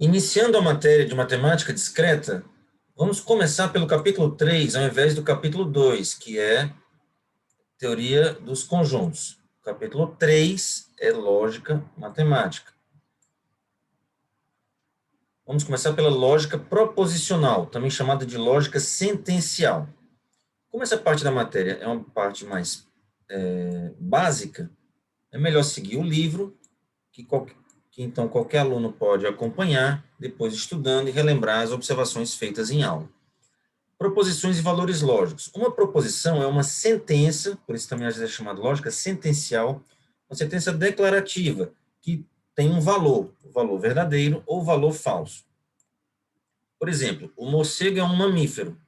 Iniciando a matéria de matemática discreta, vamos começar pelo capítulo 3, ao invés do capítulo 2, que é teoria dos conjuntos. O capítulo 3 é lógica matemática. Vamos começar pela lógica proposicional, também chamada de lógica sentencial. Como essa parte da matéria é uma parte mais básica, é melhor seguir o livro, que então qualquer aluno pode acompanhar, depois estudando e relembrar as observações feitas em aula. Proposições e valores lógicos. Uma proposição é uma sentença, por isso também às vezes é chamada lógica sentencial, uma sentença declarativa, que tem um valor, o valor verdadeiro ou valor falso. Por exemplo, o morcego é um mamífero,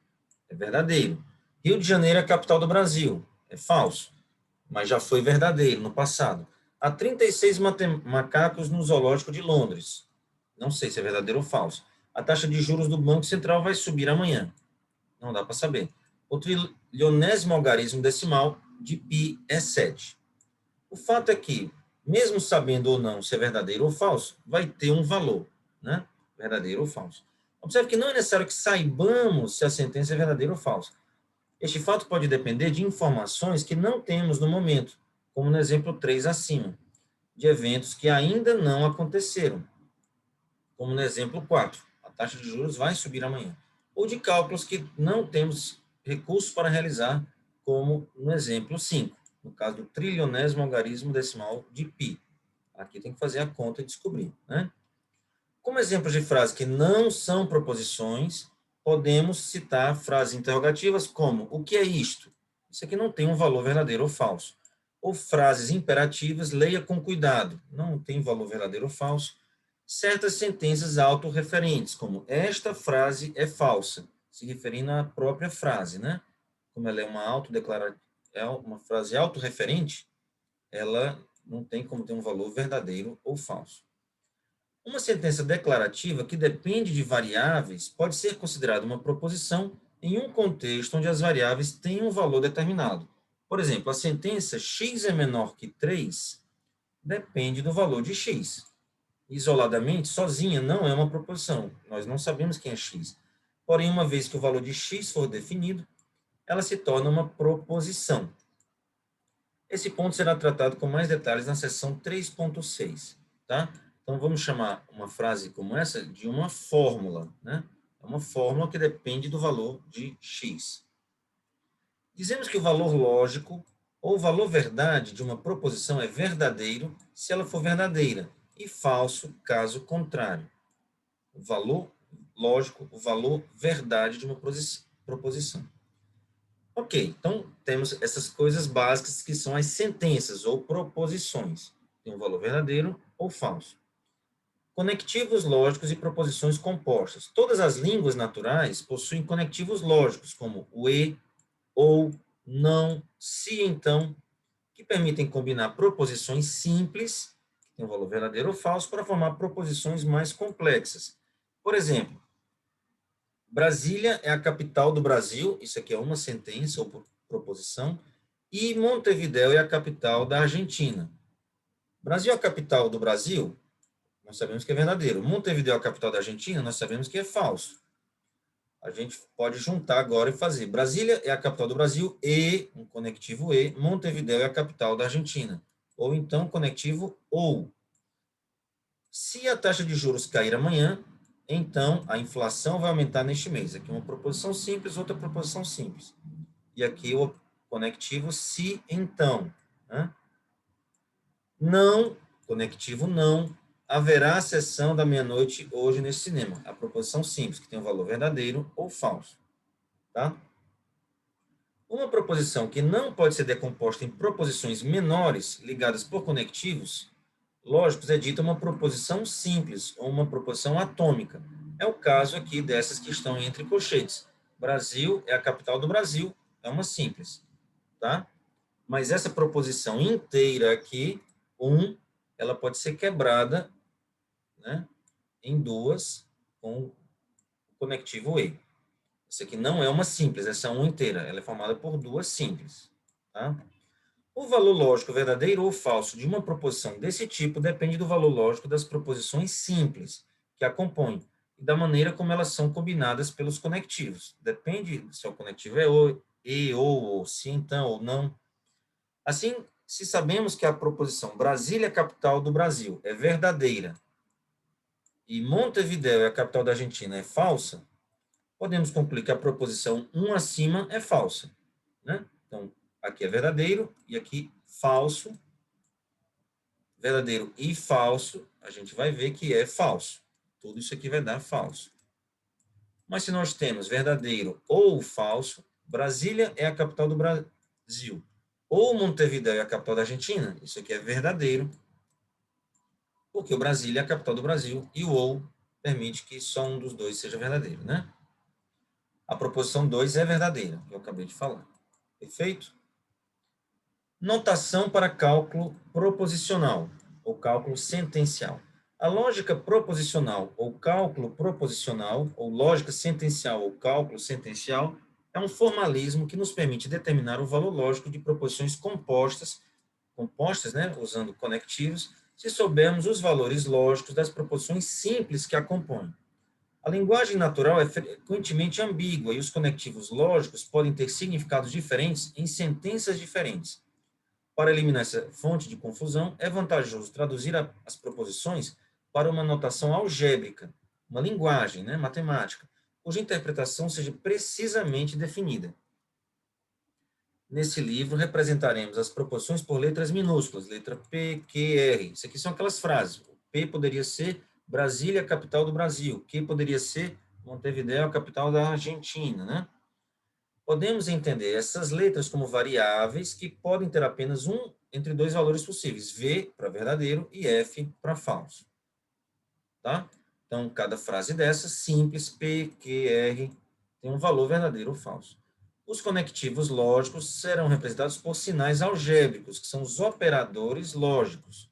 é verdadeiro. Rio de Janeiro é a capital do Brasil, é falso, mas já foi verdadeiro no passado. Há 36 macacos no zoológico de Londres. Não sei se é verdadeiro ou falso. A taxa de juros do Banco Central vai subir amanhã. Não dá para saber. O trilionésimo algarismo decimal de π é 7. O fato é que, mesmo sabendo ou não se é verdadeiro ou falso, vai ter um valor, né? Verdadeiro ou falso. Observe que não é necessário que saibamos se a sentença é verdadeira ou falsa. Este fato pode depender de informações que não temos no momento, como no exemplo 3 acima, de eventos que ainda não aconteceram, como no exemplo 4, a taxa de juros vai subir amanhã, ou de cálculos que não temos recursos para realizar, como no exemplo 5, no caso do trilionésimo algarismo decimal de π. Aqui tem que fazer a conta e descobrir, né? Como exemplos de frases que não são proposições, podemos citar frases interrogativas como: o que é isto? Isso aqui não tem um valor verdadeiro ou falso. Ou frases imperativas: leia com cuidado. Não tem valor verdadeiro ou falso. Certas sentenças autorreferentes, como esta frase é falsa, se referindo à própria frase, né? Como ela é uma frase autorreferente, ela não tem como ter um valor verdadeiro ou falso. Uma sentença declarativa que depende de variáveis pode ser considerada uma proposição em um contexto onde as variáveis têm um valor determinado. Por exemplo, a sentença x é menor que 3 depende do valor de x. Isoladamente, sozinha, não é uma proposição. Nós não sabemos quem é x. Porém, uma vez que o valor de x for definido, ela se torna uma proposição. Esse ponto será tratado com mais detalhes na seção 3.6, tá? Então, vamos chamar uma frase como essa de uma fórmula, né? É uma fórmula que depende do valor de x. Dizemos que o valor lógico ou o valor verdade de uma proposição é verdadeiro se ela for verdadeira e falso caso contrário. O valor lógico, o valor verdade de uma proposição. Ok, então temos essas coisas básicas que são as sentenças ou proposições. Tem um valor verdadeiro ou falso. Conectivos lógicos e proposições compostas. Todas as línguas naturais possuem conectivos lógicos, como o e, ou, não, se, então, que permitem combinar proposições simples, que têm um valor verdadeiro ou falso, para formar proposições mais complexas. Por exemplo, Brasília é a capital do Brasil, isso aqui é uma sentença ou proposição, e Montevidéu é a capital da Argentina. Brasil é a capital do Brasil? Nós sabemos que é verdadeiro. Montevidéu é a capital da Argentina? Nós sabemos que é falso. A gente pode juntar agora e fazer. Brasília é a capital do Brasil e, um conectivo e, Montevidéu é a capital da Argentina. Ou então, conectivo ou. Se a taxa de juros cair amanhã, então a inflação vai aumentar neste mês. Aqui uma proposição simples, outra proposição simples. E aqui o conectivo se, então. Né? Não, conectivo não, haverá sessão da meia-noite hoje nesse cinema. A proposição simples, que tem um valor verdadeiro ou falso. Tá? Uma proposição que não pode ser decomposta em proposições menores ligadas por conectivos lógicos é dita uma proposição simples ou uma proposição atômica. É o caso aqui dessas que estão entre colchetes. Brasil é a capital do Brasil, é uma simples, tá? Mas essa proposição inteira aqui, ela pode ser quebrada, né, em duas com o conectivo e. Isso aqui não é uma simples, essa é uma inteira, ela é formada por duas simples, tá? O valor lógico verdadeiro ou falso de uma proposição desse tipo depende do valor lógico das proposições simples. que a compõem e da maneira como elas são combinadas pelos conectivos. Depende se o conectivo é o, e, ou, se, então, ou não. Assim, se sabemos que a proposição Brasília é a capital do Brasil é verdadeira e Montevidéu é a capital da Argentina é falsa, podemos concluir que a proposição 1 acima é falsa, né? Então, aqui é verdadeiro e aqui falso. Verdadeiro e falso, a gente vai ver que é falso. Tudo isso aqui vai dar falso. Mas se nós temos verdadeiro ou falso, Brasília é a capital do Brasil. Ou Montevidéu é a capital da Argentina, isso aqui é verdadeiro, porque o Brasília é a capital do Brasil e o ou permite que só um dos dois seja verdadeiro, né? A proposição 2 é verdadeira, que eu acabei de falar. Perfeito? Notação para cálculo proposicional, ou cálculo sentencial. A lógica proposicional, ou cálculo proposicional, ou lógica sentencial, ou cálculo sentencial, é um formalismo que nos permite determinar o valor lógico de proposições compostas, né, usando conectivos, se soubermos os valores lógicos das proposições simples que a compõem. A linguagem natural é frequentemente ambígua e os conectivos lógicos podem ter significados diferentes em sentenças diferentes. Para eliminar essa fonte de confusão, é vantajoso traduzir as proposições para uma notação algébrica, uma linguagem, né, matemática, cuja interpretação seja precisamente definida. Nesse livro, representaremos as proposições por letras minúsculas, letra P, Q, R. Isso aqui são aquelas frases. O P poderia ser Brasília, capital do Brasil. Q poderia ser Montevidéu, capital da Argentina, né? Podemos entender essas letras como variáveis que podem ter apenas um entre dois valores possíveis, V para verdadeiro e F para falso. Tá? Então, cada frase dessa, simples, P, Q, R, tem um valor verdadeiro ou falso. Os conectivos lógicos serão representados por sinais algébricos, que são os operadores lógicos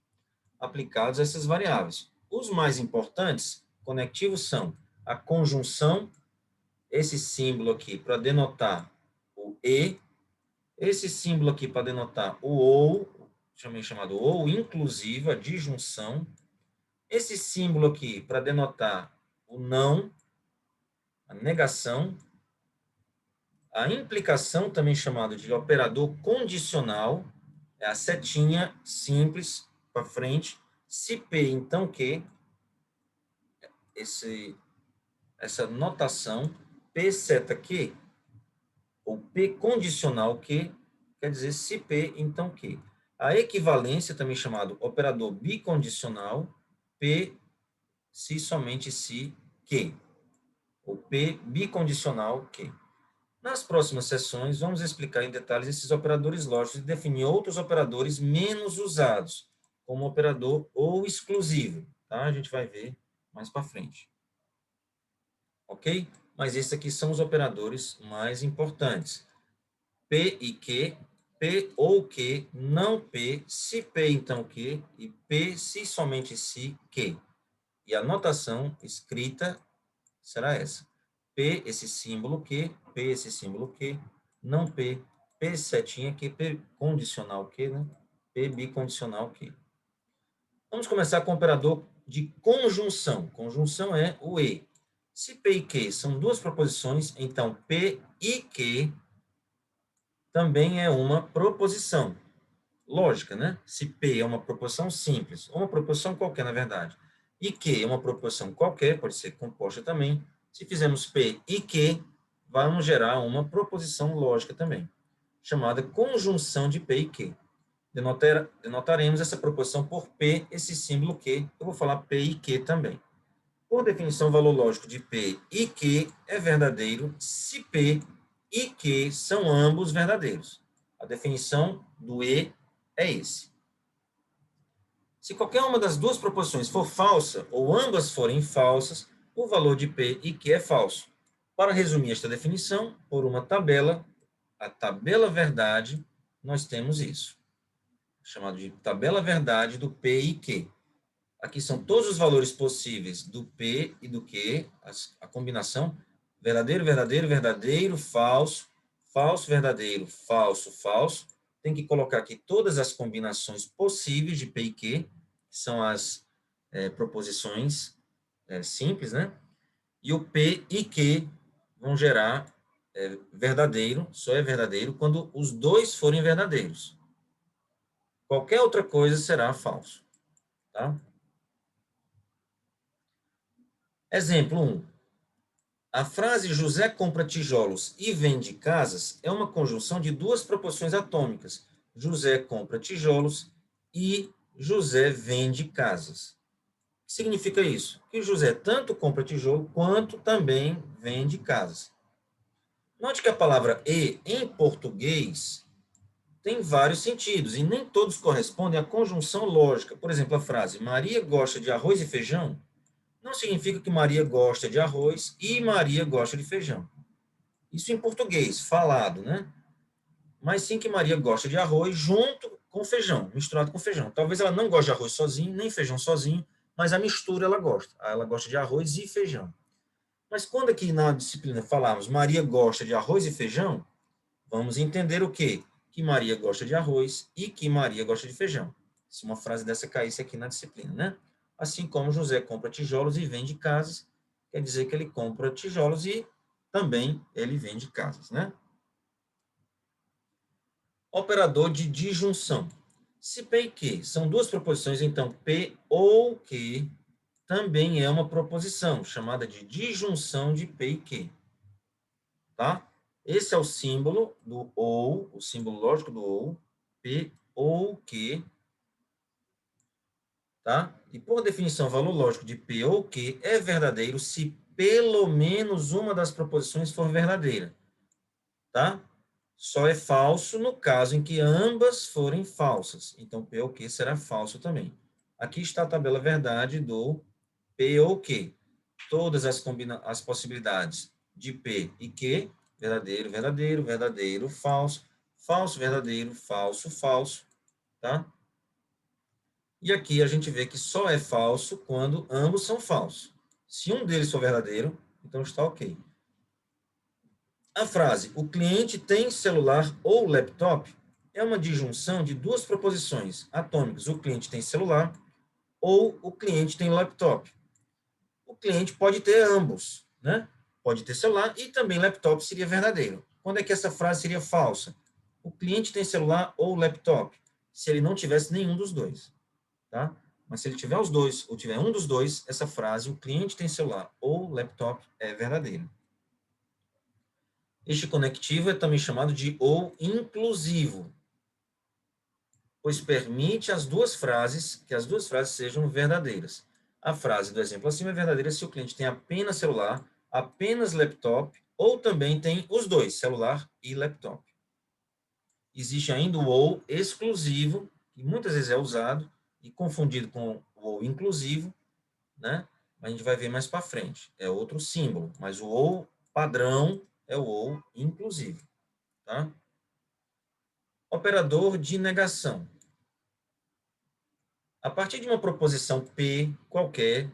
aplicados a essas variáveis. Os mais importantes conectivos são a conjunção, esse símbolo aqui para denotar o e, esse símbolo aqui para denotar o ou, também chamado ou inclusivo, a disjunção, esse símbolo aqui para denotar o não, a negação, a implicação, também chamado de operador condicional, é a setinha simples para frente, se P, então que, essa notação, P seta que, ou P condicional que, quer dizer se P, então que. A equivalência, também chamado operador bicondicional, P, se somente se que, ou P bicondicional que. Nas próximas sessões, vamos explicar em detalhes esses operadores lógicos e definir outros operadores menos usados, como operador ou exclusivo. Tá? A gente vai ver mais para frente. Ok? Mas esses aqui são os operadores mais importantes. P e Q, P ou Q, não P, se P então Q, e P se somente se Q. E a notação escrita será essa. P, esse símbolo Q, P, esse símbolo Q, não P, P setinha Q, P condicional Q, né? P bicondicional Q. Vamos começar com o operador de conjunção. Conjunção é o E. Se P e Q são duas proposições, então P e Q também é uma proposição. Lógica, né? Se P é uma proposição simples, ou uma proposição qualquer, na verdade, e Q é uma proposição qualquer, pode ser composta também, se fizermos P e Q, vamos gerar uma proposição lógica também, chamada conjunção de P e Q. Denotaremos essa proposição por P, esse símbolo Q, eu vou falar P e Q também. Por definição, o valor lógico de P e Q é verdadeiro se P e Q são ambos verdadeiros. A definição do E é esse. Se qualquer uma das duas proposições for falsa, ou ambas forem falsas, o valor de P e Q é falso. Para resumir esta definição, por uma tabela, a tabela verdade, nós temos isso, chamado de tabela verdade do P e Q. Aqui são todos os valores possíveis do P e do Q, a combinação verdadeiro, verdadeiro, verdadeiro, falso, falso, verdadeiro, falso, falso. Tem que colocar aqui todas as combinações possíveis de P e Q, que são as proposições simples, né? E o P e Q vão gerar verdadeiro, só é verdadeiro quando os dois forem verdadeiros. Qualquer outra coisa será falso. Tá? Exemplo 1. A frase José compra tijolos e vende casas é uma conjunção de duas proporções atômicas. José compra tijolos e José vende casas. O que significa isso? Que José tanto compra tijolo quanto também vende casas. Note que a palavra e, em português, tem vários sentidos e nem todos correspondem à conjunção lógica. Por exemplo, a frase Maria gosta de arroz e feijão não significa que Maria gosta de arroz e Maria gosta de feijão. Isso em português, falado, né? Mas sim que Maria gosta de arroz junto com feijão, misturado com feijão. Talvez ela não goste de arroz sozinho, nem feijão sozinho, mas a mistura ela gosta. Ela gosta de arroz e feijão. Mas quando aqui na disciplina falarmos Maria gosta de arroz e feijão, vamos entender o quê? Que Maria gosta de arroz e que Maria gosta de feijão. Se uma frase dessa caísse aqui na disciplina, né? Assim como José compra tijolos e vende casas, quer dizer que ele compra tijolos e também ele vende casas, né? Operador de disjunção. Se P e Q são duas proposições, então P ou Q também é uma proposição, chamada de disjunção de P e Q. Tá? Esse é o símbolo do ou, o símbolo lógico do ou, P ou Q, tá? E por definição, o valor lógico de P ou Q é verdadeiro se pelo menos uma das proposições for verdadeira, tá? Só é falso no caso em que ambas forem falsas. Então, P ou Q será falso também. Aqui está a tabela verdade do P ou Q. Todas as possibilidades de P e Q, verdadeiro, verdadeiro, verdadeiro, falso, falso, verdadeiro, falso, falso, tá? E aqui a gente vê que só é falso quando ambos são falsos. Se um deles for verdadeiro, então está ok. A frase, o cliente tem celular ou laptop, é uma disjunção de duas proposições atômicas. O cliente tem celular ou o cliente tem laptop. O cliente pode ter ambos, né? Pode ter celular e também laptop seria verdadeiro. Quando é que essa frase seria falsa? O cliente tem celular ou laptop, se ele não tivesse nenhum dos dois, tá? Mas se ele tiver os dois ou tiver um dos dois, essa frase, o cliente tem celular ou laptop, é verdadeira. Este conectivo é também chamado de ou inclusivo, pois permite que as duas frases sejam verdadeiras. A frase do exemplo acima é verdadeira se o cliente tem apenas celular, apenas laptop, ou também tem os dois, celular e laptop. Existe ainda o ou exclusivo, que muitas vezes é usado e confundido com o ou inclusivo, né? A gente vai ver mais para frente. É outro símbolo, mas o ou padrão é o ou inclusivo, tá? Operador de negação. A partir de uma proposição P qualquer,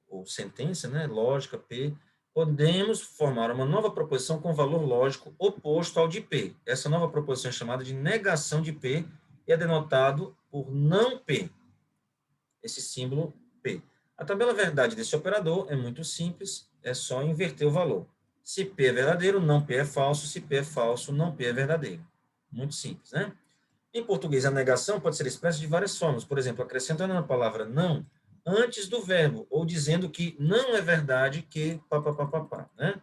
ou sentença, né, lógica P, podemos formar uma nova proposição com valor lógico oposto ao de P. Essa nova proposição é chamada de negação de P e é denotado por não P, esse símbolo P. A tabela verdade desse operador é muito simples, é só inverter o valor. Se P é verdadeiro, não P é falso. Se P é falso, não P é verdadeiro. Muito simples, né? Em português, a negação pode ser expressa de várias formas. Por exemplo, acrescentando a palavra não antes do verbo, ou dizendo que não é verdade que papapá, né?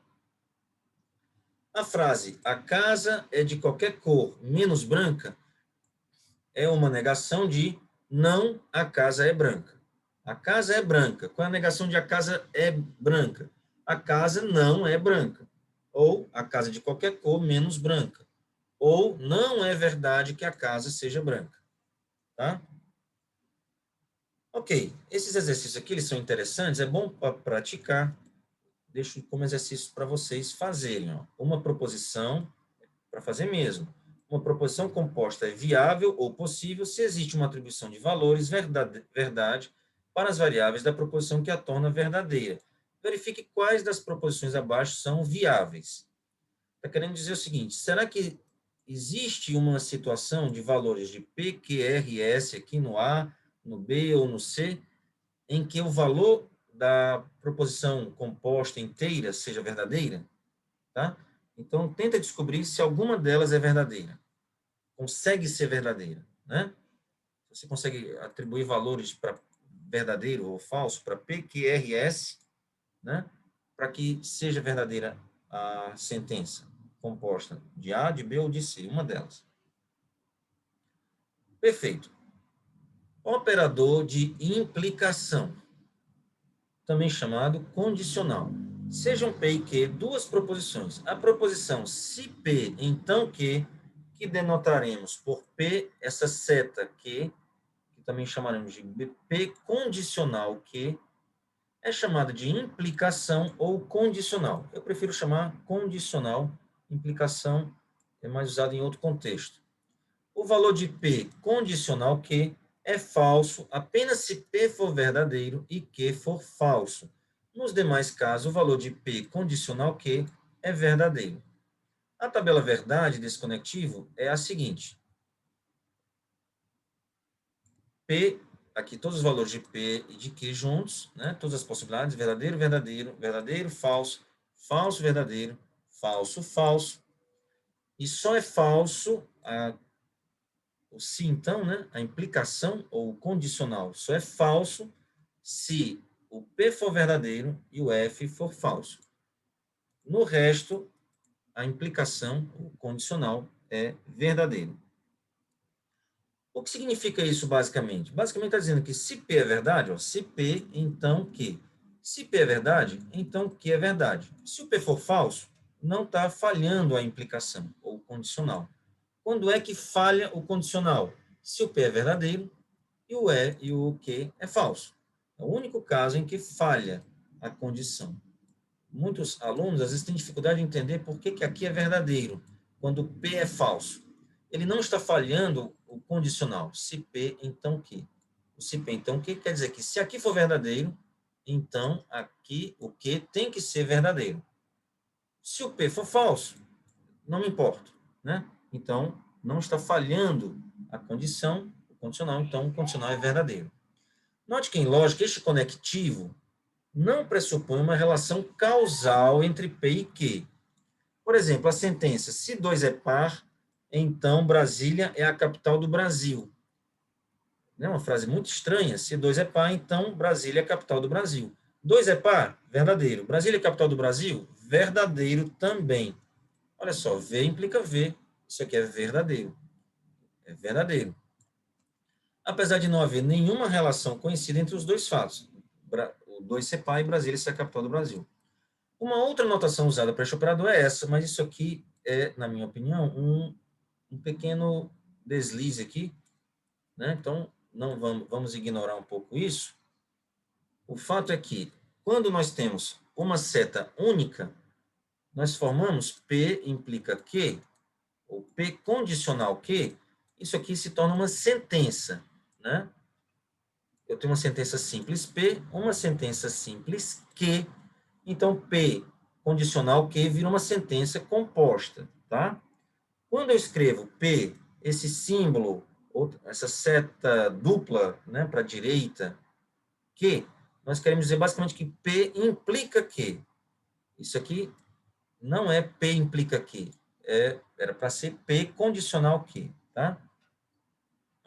A frase, a casa é de qualquer cor, menos branca, é uma negação de não, a casa é branca. A casa é branca. Qual é a negação de a casa é branca? A casa não é branca. Ou a casa de qualquer cor, menos branca. Ou não é verdade que a casa seja branca. Tá? Ok, esses exercícios aqui eles são interessantes, é bom para praticar. Deixo como exercício para vocês fazerem. Ó. Uma proposição, para fazer mesmo. Uma proposição composta é viável ou possível se existe uma atribuição de valores verdade para as variáveis da proposição que a torna verdadeira. Verifique quais das proposições abaixo são viáveis. Está querendo dizer o seguinte, será que existe uma situação de valores de P, Q, R e S aqui no A, no B ou no C, em que o valor da proposição composta inteira seja verdadeira, tá? Então, tenta descobrir se alguma delas é verdadeira. Consegue ser verdadeira, né? Você consegue atribuir valores para verdadeiro ou falso, para P, Q, R, S, né? Para que seja verdadeira a sentença composta de A, de B ou de C, uma delas. Perfeito. Operador de implicação, também chamado condicional. Sejam P e Q duas proposições. A proposição se P, então que denotaremos por P, essa seta que também chamaremos de P condicional Q, é chamada de implicação ou condicional. Eu prefiro chamar condicional, implicação é mais usado em outro contexto. O valor de P condicional Q é falso apenas se P for verdadeiro e Q for falso. Nos demais casos, o valor de P condicional Q é verdadeiro. A tabela verdade desse conectivo é a seguinte. P, aqui todos os valores de P e de Q juntos, né? Todas as possibilidades, verdadeiro, verdadeiro, verdadeiro, falso, falso, verdadeiro, falso, falso. E só é falso o se, então, né? A implicação ou o condicional só é falso se o P for verdadeiro e o F for falso. No resto, a implicação, o condicional, é verdadeiro. O que significa isso, basicamente? Basicamente está dizendo que se P é verdade, ó, se P, então Q. Se P é verdade, então Q é verdade. Se o P for falso, não está falhando a implicação, ou condicional. Quando é que falha o condicional? Se o P é verdadeiro e o Q é falso. É o único caso em que falha a condição. Muitos alunos, às vezes, têm dificuldade de entender por que aqui é verdadeiro, quando P é falso. Ele não está falhando o condicional. Se P, então Q. O se P, então Q, quer dizer que se aqui for verdadeiro, então aqui o Q tem que ser verdadeiro. Se o P for falso, não me importa, né? Então, não está falhando a condição, o condicional, então o condicional é verdadeiro. Note que, em lógica, este conectivo não pressupõe uma relação causal entre P e Q. Por exemplo, a sentença, se 2 é par, então Brasília é a capital do Brasil. É uma frase muito estranha. Se 2 é par, então Brasília é a capital do Brasil. 2 é par? Verdadeiro. Brasília é a capital do Brasil? Verdadeiro também. Olha só, V implica V. Isso aqui é verdadeiro. É verdadeiro. Apesar de não haver nenhuma relação conhecida entre os dois fatos. O 2 ser par e Brasília ser a capital do Brasil. Uma outra notação usada para este operador é essa, mas isso aqui é, na minha opinião, um pequeno deslize aqui, né? Então, não vamos ignorar um pouco isso. O fato é que, quando nós temos uma seta única, nós formamos P implica Q, ou P condicional Q, isso aqui se torna uma sentença, né? Eu tenho uma sentença simples P, uma sentença simples Q, então P condicional Q vira uma sentença composta, tá? Quando eu escrevo P, esse símbolo, essa seta dupla, né, para a direita, Q, nós queremos dizer basicamente que P implica Q. Isso aqui não é P implica Q, era para ser P condicional Q, tá?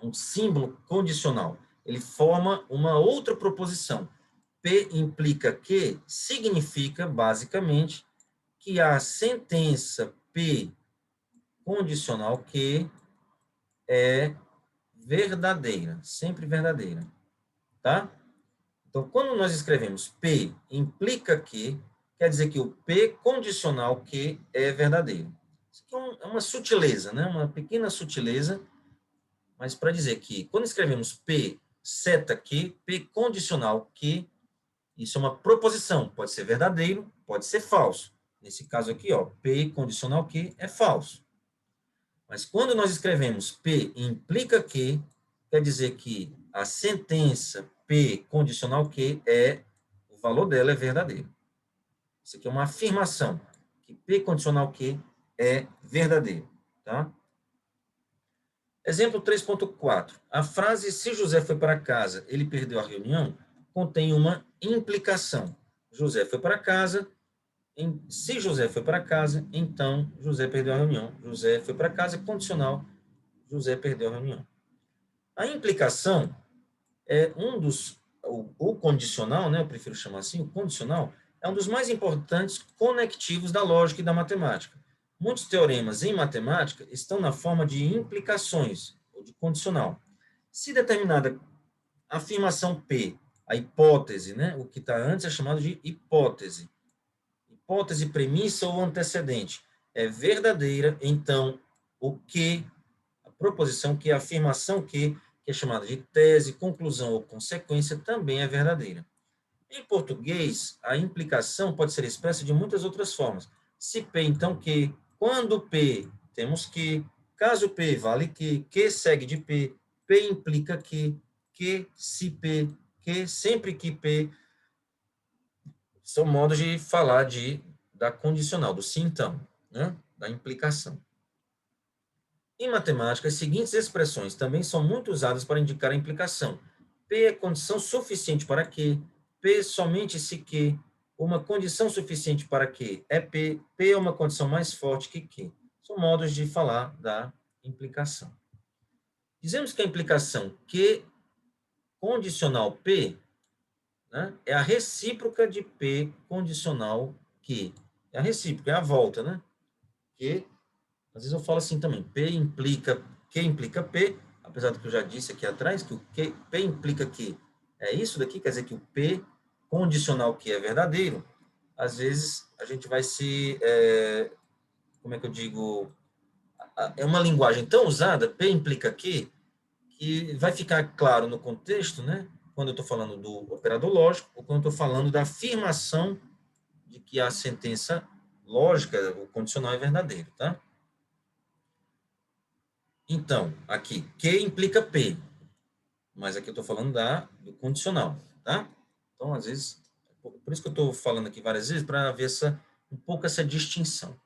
Um símbolo condicional. Ele forma uma outra proposição. P implica Q significa, basicamente, que a sentença P condicional Q é verdadeira, sempre verdadeira, tá? Então, quando nós escrevemos P implica que, quer dizer que o P condicional que é verdadeiro. Isso aqui é uma sutileza, né? Uma pequena sutileza, mas para dizer que quando escrevemos P seta que, P condicional que, isso é uma proposição, pode ser verdadeiro, pode ser falso. Nesse caso aqui, ó, P condicional que é falso. Mas quando nós escrevemos P implica que, quer dizer que a sentença P condicional que o valor dela é verdadeiro. Isso aqui é uma afirmação, que P condicional que é verdadeiro, tá? Exemplo 3.4. A frase, se José foi para casa, ele perdeu a reunião, contém uma implicação. José foi para casa. Se José foi para casa, então José perdeu a reunião. José foi para casa, condicional, José perdeu a reunião. A implicação é o condicional, né, eu prefiro chamar assim, o condicional, é um dos mais importantes conectivos da lógica e da matemática. Muitos teoremas em matemática estão na forma de implicações, ou de condicional. Se determinada afirmação P, a hipótese, né, o que está antes é chamado de hipótese. Hipótese, premissa ou antecedente é verdadeira, então o que, a proposição que, a afirmação que é chamada de tese, conclusão ou consequência, também é verdadeira. Em português, a implicação pode ser expressa de muitas outras formas. Se P, então que, quando P, temos caso P, vale que segue de P implica que se P, que sempre que P, são modos de falar da condicional, do se então, né? Da implicação. Em matemática, as seguintes expressões também são muito usadas para indicar a implicação. P é condição suficiente para que, P somente se que, uma condição suficiente para que é P, P é uma condição mais forte que. São modos de falar da implicação. Dizemos que a implicação Q condicional P, né, é a recíproca de P condicional Q. É a recíproca, é a volta, né? Que às vezes eu falo assim também, Q implica P, apesar do que eu já disse aqui atrás, que o P implica que é isso daqui, quer dizer que o P condicional que é verdadeiro, às vezes a gente vai como é que eu digo, é uma linguagem tão usada, P implica que vai ficar claro no contexto, né, quando eu estou falando do operador lógico, ou quando eu estou falando da afirmação de que a sentença lógica, o condicional é verdadeiro, tá? Então, aqui, Q implica P, mas aqui eu estou falando do condicional, tá? Então, às vezes, por isso que eu estou falando aqui várias vezes, para ver um pouco essa distinção.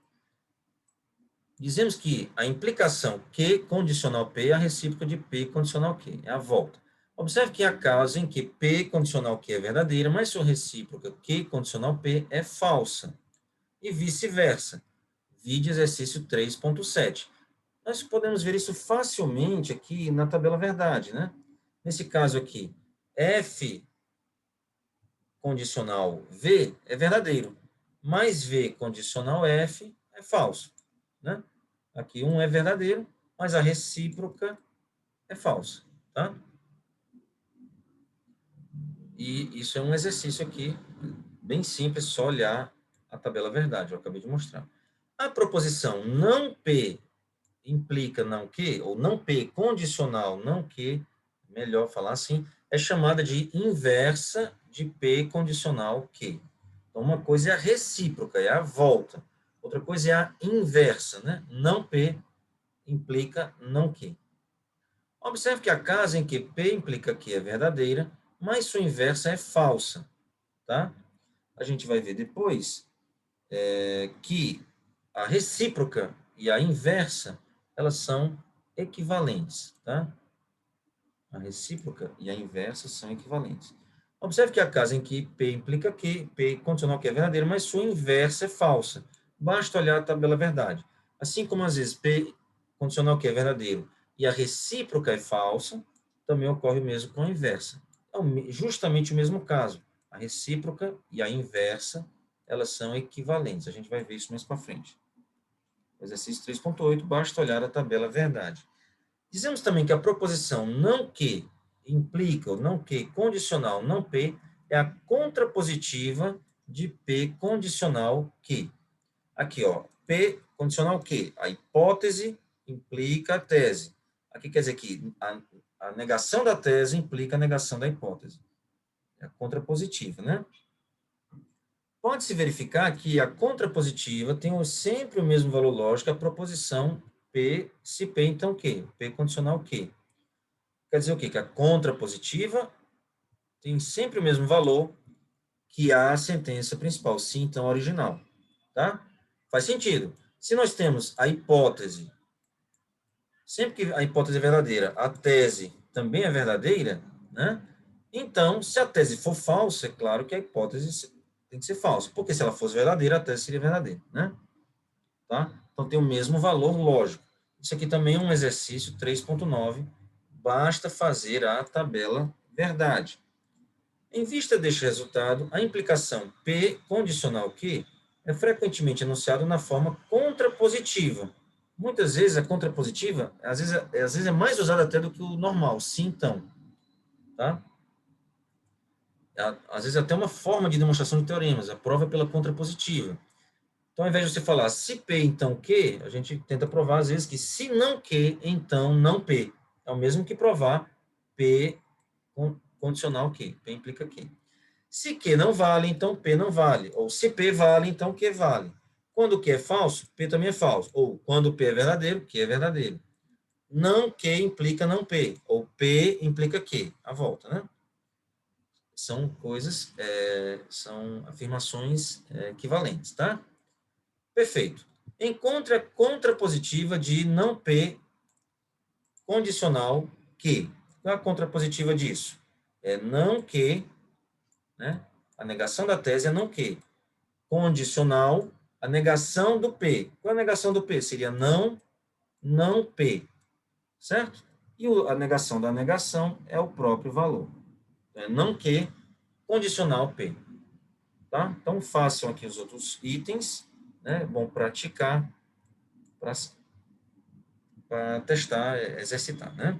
Dizemos que a implicação Q condicional P é a recíproca de P condicional Q, é a volta. Observe que há casos em que P condicional Q é verdadeira, mas sua recíproca Q condicional P é falsa, e vice-versa. Vide exercício 3.7. Nós podemos ver isso facilmente aqui na tabela verdade, né? Nesse caso aqui, F condicional V é verdadeiro, mas V condicional F é falso, né? Aqui um é verdadeiro, mas a recíproca é falsa, tá? E isso é um exercício aqui bem simples, só olhar a tabela verdade, eu acabei de mostrar. A proposição não P implica não que, ou não P condicional não que, melhor falar assim, é chamada de inversa de P condicional que. Então, uma coisa é a recíproca, é a volta. Outra coisa é a inversa, né? Não P implica não que. Observe que a casa em que P implica que é verdadeira, mas sua inversa é falsa, tá? A gente vai ver depois que a recíproca e a inversa, elas são equivalentes, tá? A recíproca e a inversa são equivalentes. Observe que a casa em que P implica que, P condicional que é verdadeiro, mas sua inversa é falsa. Basta olhar a tabela verdade. Assim como às vezes P condicional que é verdadeiro e a recíproca é falsa, também ocorre o mesmo com a inversa. É justamente o mesmo caso. A recíproca e a inversa, elas são equivalentes. A gente vai ver isso mais para frente. Exercício 3.8, basta olhar a tabela verdade. Dizemos também que a proposição não que implica, ou não que condicional não P, é a contrapositiva de P condicional que. Aqui, ó, P condicional que. A hipótese implica a tese. Aqui quer dizer que a negação da tese implica a negação da hipótese. É a contrapositiva, né? Pode-se verificar que a contrapositiva tem sempre o mesmo valor lógico, a proposição P, se P, então Q? P condicional Q. Quer dizer o quê? Que a contrapositiva tem sempre o mesmo valor que a sentença principal, se então original. Tá? Faz sentido. Se nós temos a hipótese, sempre que a hipótese é verdadeira, a tese também é verdadeira, né? Então, se a tese for falsa, é claro que a hipótese tem que ser falsa, porque se ela fosse verdadeira, a tese seria verdadeira, né? Tá? Então, tem o mesmo valor lógico. Isso aqui também é um exercício 3.9, basta fazer a tabela verdade. Em vista deste resultado, a implicação P condicional Q é frequentemente enunciado na forma contrapositiva. Muitas vezes a contrapositiva, às vezes é mais usada até do que o normal, sim, então. Tá? Às vezes é até uma forma de demonstração de teoremas, a prova é pela contrapositiva. Então, ao invés de você falar se P, então Q, a gente tenta provar, às vezes, que se não Q, então não P. É o mesmo que provar P condicional Q. P implica Q. Se Q não vale, então P não vale. Ou se P vale, então Q vale. Quando Q é falso, P também é falso. Ou quando P é verdadeiro, Q é verdadeiro. Não Q implica não P. Ou P implica Q. A volta, né? São coisas, são afirmações equivalentes, tá? Perfeito. Encontre a contrapositiva de não P condicional Q. Qual é a contrapositiva disso? É não Q, né? A negação da tese é não Q. Condicional, a negação do P. Qual é a negação do P? Seria não P, certo? E a negação da negação é o próprio valor. É não Q, condicional P. Tá? Então, façam aqui os outros itens, né? Bom praticar para testar, exercitar, né?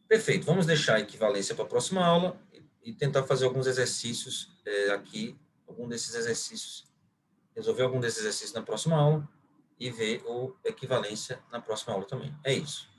Perfeito. Vamos deixar a equivalência para a próxima aula e tentar fazer alguns exercícios aqui, algum desses exercícios, resolver algum desses exercícios na próxima aula e ver o equivalência na próxima aula também. É isso.